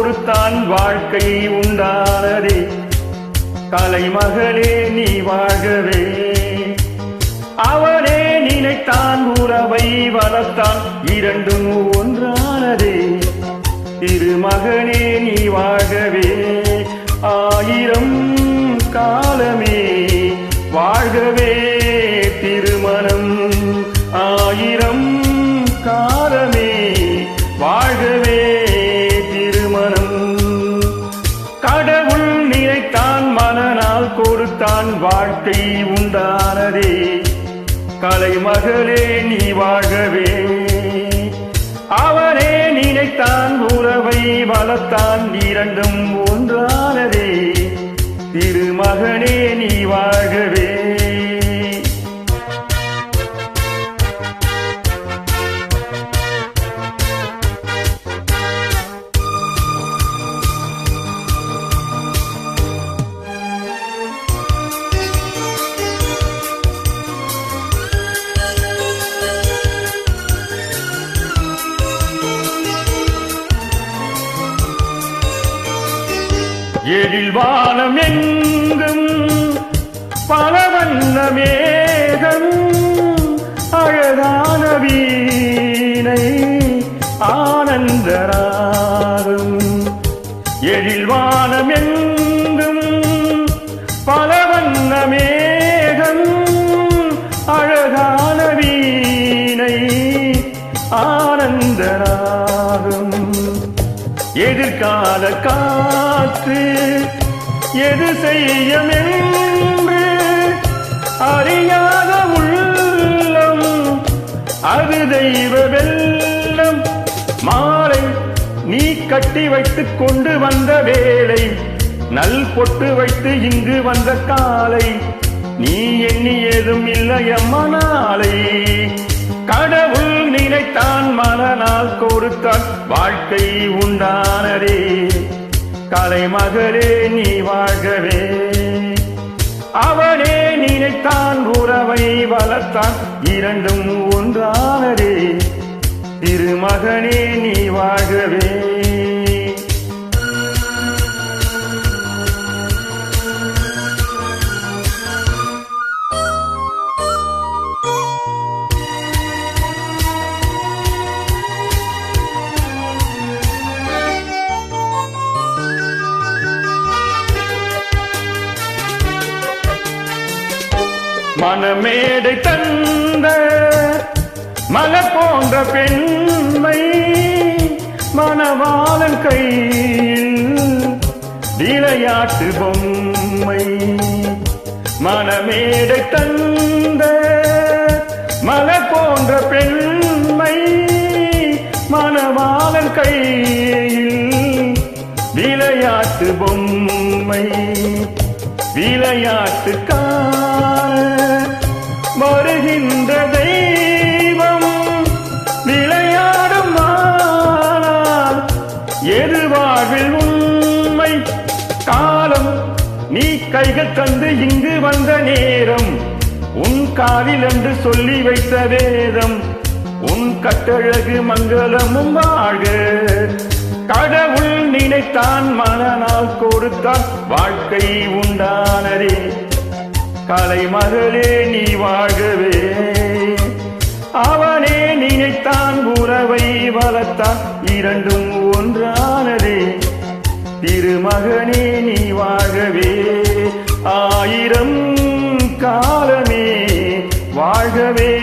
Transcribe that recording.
கொடுத்தான் வாழ்க்கை உண்டானதே. கலைமகளே நீ வாழ்கவே, அவனே நினைத்தான் உறவை வளர்த்தான், இரண்டும் ஒன்றானதே. திருமகனே நீ வாழ்கவே, ஆயிரம் காலமே வாழ்கவே. திருமணம் ஆயிரம் காலமே வாழ்கவே. திருமணம் கடவுள் நினைத்தான், மனநாள் கொடுத்தான், வாழ்க்கை உண்டானதே. கலைமகளே நீ வாழ்கவே, அவனே நினைத்தான் உறவை வளர்த்தான், இரண்டும் ஒன்றானதே. திருமகனே நீ வாழ்கவே. எழில் வானம் எங்கும் பல வண்ண மேகம், அழகான வீணை ஆனந்த ராகம். எழில் வானம் எங்கும் பல வண்ண மேகம், அழகான வீணை ஆனந்த ராகம். எதிர்கால காற்று எது செய்யும் என்று அறியாத உள்ளம், அது தெய்வ வெள்ளம். மாலை நீ கட்டி வைத்துக் கொண்டு வந்த வேலை, நல் பொட்டு வைத்து இங்கு வந்த காலை, நீ எண்ணி ஏதும் இல்லையம்மா நாளை. கடவுள் நினைத்தான், மனநாள் கொடுத்தான், வாழ்க்கை உண்டானதே. கலைமகளே நீ வாழ்கவே, அவனே நினைத்தான் உறவை வளர்த்தான், இரண்டும் ஒன்றானதே. திருமகனே நீ வாழ்கவே. மனமேடை தந்த மலர் போன்ற பெண்மை, மணவாளன் கையில் விளையாட்டு பொம்மை. மனமேடை தந்த மலர் போன்ற பெண்மை, மணவாளன் கையில் விளையாட்டு பொம்மை. விளையாட்டுக்கான வருகின்ற தெய்வம், விளையாடும் ஆனால் எது வாழ்வில் உண்மை. காலம் நீ கைகள் தந்து இங்கு வந்த நேரம், உன் காலில் என்று சொல்லி வைத்த வேதம், உன் கட்டழகு மங்களமும் வாழ்க. கடவுள் நினைத்தான், மனநாள் கொடுத்தான், வாழ்க்கை உண்டானதே. கலைமகளே நீ வாழ்கவே, அவனே நினைத்தான் உறவை வளர்த்தான், இரண்டும் ஒன்றானதே. திருமகனே நீ வாழ்கவே, ஆயிரம் காலமே வாழ்கவே.